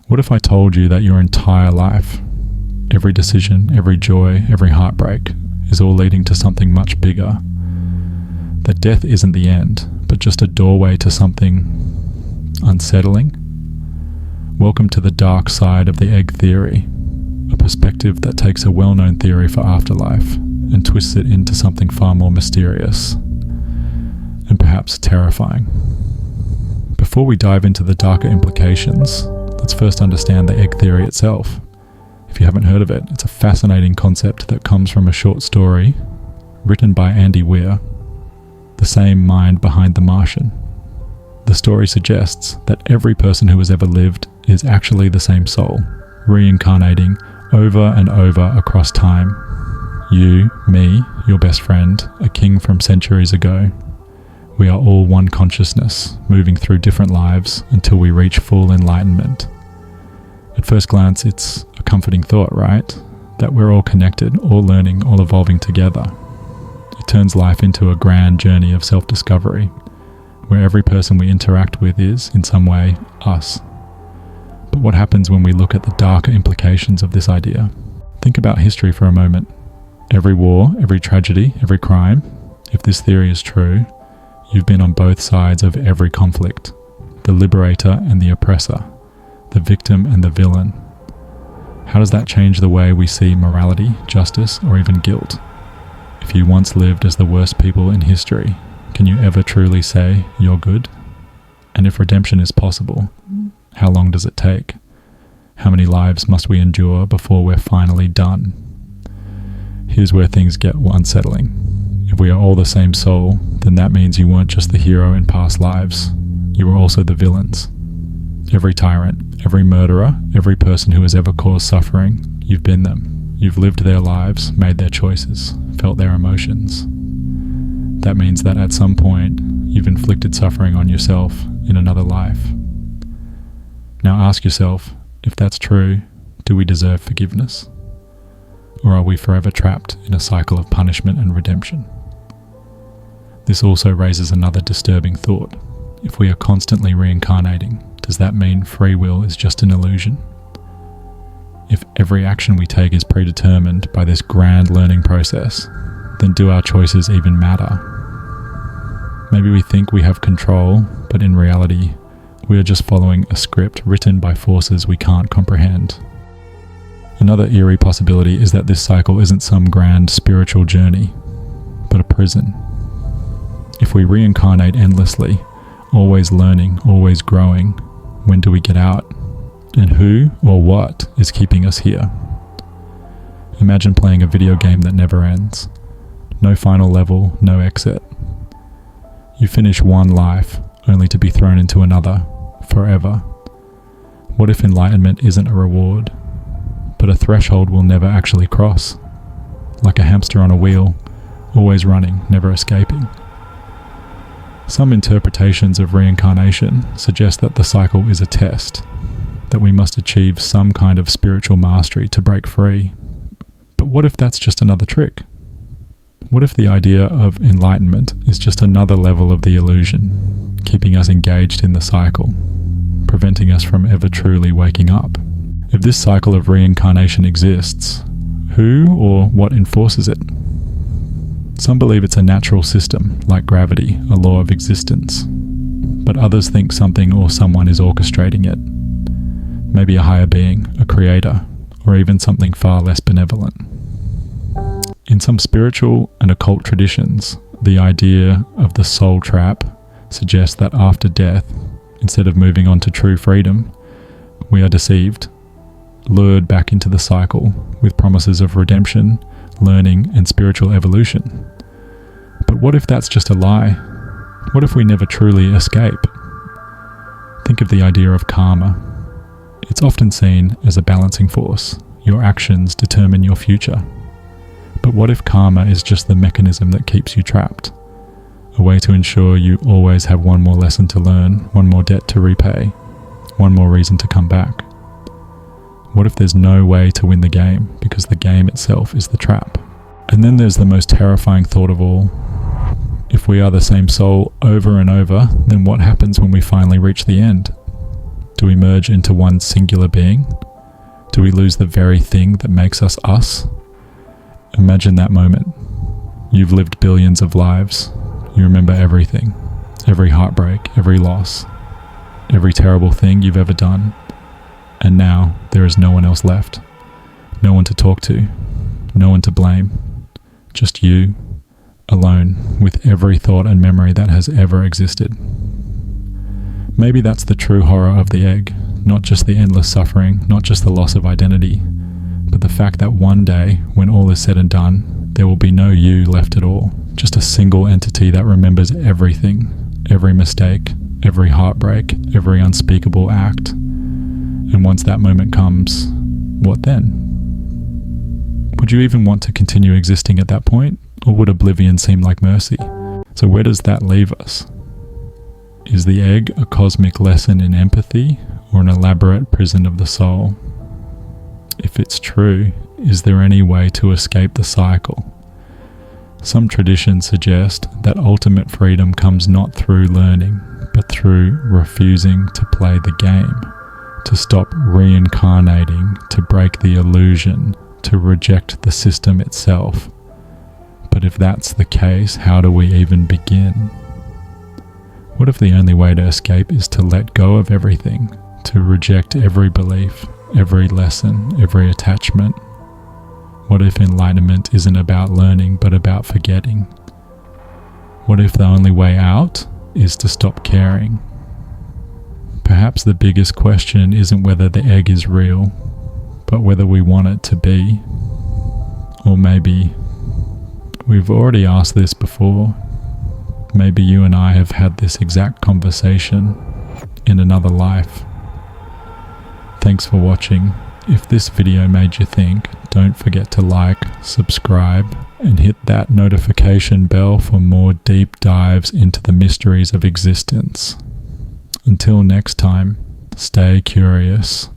What if I told you that your entire life, every decision, every joy, every heartbreak, is all leading to something much bigger? That death isn't the end, but just a doorway to something unsettling? Welcome to the dark side of the egg theory, a perspective that takes a well-known theory for afterlife and twists it into something far more mysterious and perhaps terrifying. Before we dive into the darker implications, let's first understand the egg theory itself. If you haven't heard of it, it's a fascinating concept that comes from a short story written by Andy Weir, the same mind behind The Martian. The story suggests that every person who has ever lived is actually the same soul, reincarnating over and over across time. You, me, your best friend, a king from centuries ago. We are all one consciousness, moving through different lives until we reach full enlightenment. At first glance, it's a comforting thought, right? That we're all connected, all learning, all evolving together. It turns life into a grand journey of self-discovery, where every person we interact with is, in some way, us. But what happens when we look at the darker implications of this idea? Think about history for a moment. Every war, every tragedy, every crime, if this theory is true, you've been on both sides of every conflict, the liberator and the oppressor, the victim and the villain. How does that change the way we see morality, justice, or even guilt? If you once lived as the worst people in history, can you ever truly say you're good? And if redemption is possible, how long does it take? How many lives must we endure before we're finally done? Here's where things get unsettling. If we are all the same soul, then that means you weren't just the hero in past lives. You were also the villains. Every tyrant, every murderer, every person who has ever caused suffering, you've been them. You've lived their lives, made their choices, felt their emotions. That means that at some point, you've inflicted suffering on yourself in another life. Now ask yourself, if that's true, do we deserve forgiveness? Or are we forever trapped in a cycle of punishment and redemption? This also raises another disturbing thought. If we are constantly reincarnating, does that mean free will is just an illusion? If every action we take is predetermined by this grand learning process, then do our choices even matter? Maybe we think we have control, but in reality, we are just following a script written by forces we can't comprehend. Another eerie possibility is that this cycle isn't some grand spiritual journey, but a prison. If we reincarnate endlessly, always learning, always growing, when do we get out? And who or what is keeping us here? Imagine playing a video game that never ends. No final level, no exit. You finish one life, only to be thrown into another, forever. What if enlightenment isn't a reward, but a threshold we'll never actually cross? Like a hamster on a wheel, always running, never escaping. Some interpretations of reincarnation suggest that the cycle is a test, that we must achieve some kind of spiritual mastery to break free. But what if that's just another trick? What if the idea of enlightenment is just another level of the illusion, keeping us engaged in the cycle, preventing us from ever truly waking up? If this cycle of reincarnation exists, who or what enforces it? Some believe it's a natural system, like gravity, a law of existence. But others think something or someone is orchestrating it. Maybe a higher being, a creator, or even something far less benevolent. In some spiritual and occult traditions, the idea of the soul trap suggests that after death, instead of moving on to true freedom, we are deceived, lured back into the cycle with promises of redemption, learning, and spiritual evolution. But what if that's just a lie? What if we never truly escape? Think of the idea of karma. It's often seen as a balancing force. Your actions determine your future. But what if karma is just the mechanism that keeps you trapped? A way to ensure you always have one more lesson to learn, one more debt to repay, one more reason to come back. What if there's no way to win the game because the game itself is the trap? And then there's the most terrifying thought of all. If we are the same soul over and over, then what happens when we finally reach the end? Do we merge into one singular being? Do we lose the very thing that makes us us? Imagine that moment. You've lived billions of lives. You remember everything. Every heartbreak, every loss, every terrible thing you've ever done. And now there is no one else left. No one to talk to. No one to blame. Just you, alone, with every thought and memory that has ever existed. Maybe that's the true horror of the egg. Not just the endless suffering, not just the loss of identity, but the fact that one day, when all is said and done, there will be no you left at all. Just a single entity that remembers everything, every mistake, every heartbreak, every unspeakable act. And once that moment comes, what then? Would you even want to continue existing at that point, or would oblivion seem like mercy? So where does that leave us? Is the egg a cosmic lesson in empathy, or an elaborate prison of the soul? If it's true, is there any way to escape the cycle? Some traditions suggest that ultimate freedom comes not through learning, but through refusing to play the game, to stop reincarnating, to break the illusion, to reject the system itself. But if that's the case, how do we even begin? What if the only way to escape is to let go of everything, to reject every belief, every lesson, every attachment? What if enlightenment isn't about learning but about forgetting? What if the only way out is to stop caring? Perhaps the biggest question isn't whether the egg is real, but whether we want it to be. Or maybe we've already asked this before. Maybe you and I have had this exact conversation in another life. Thanks for watching. If this video made you think, don't forget to like, subscribe, and hit that notification bell for more deep dives into the mysteries of existence. Until next time, stay curious.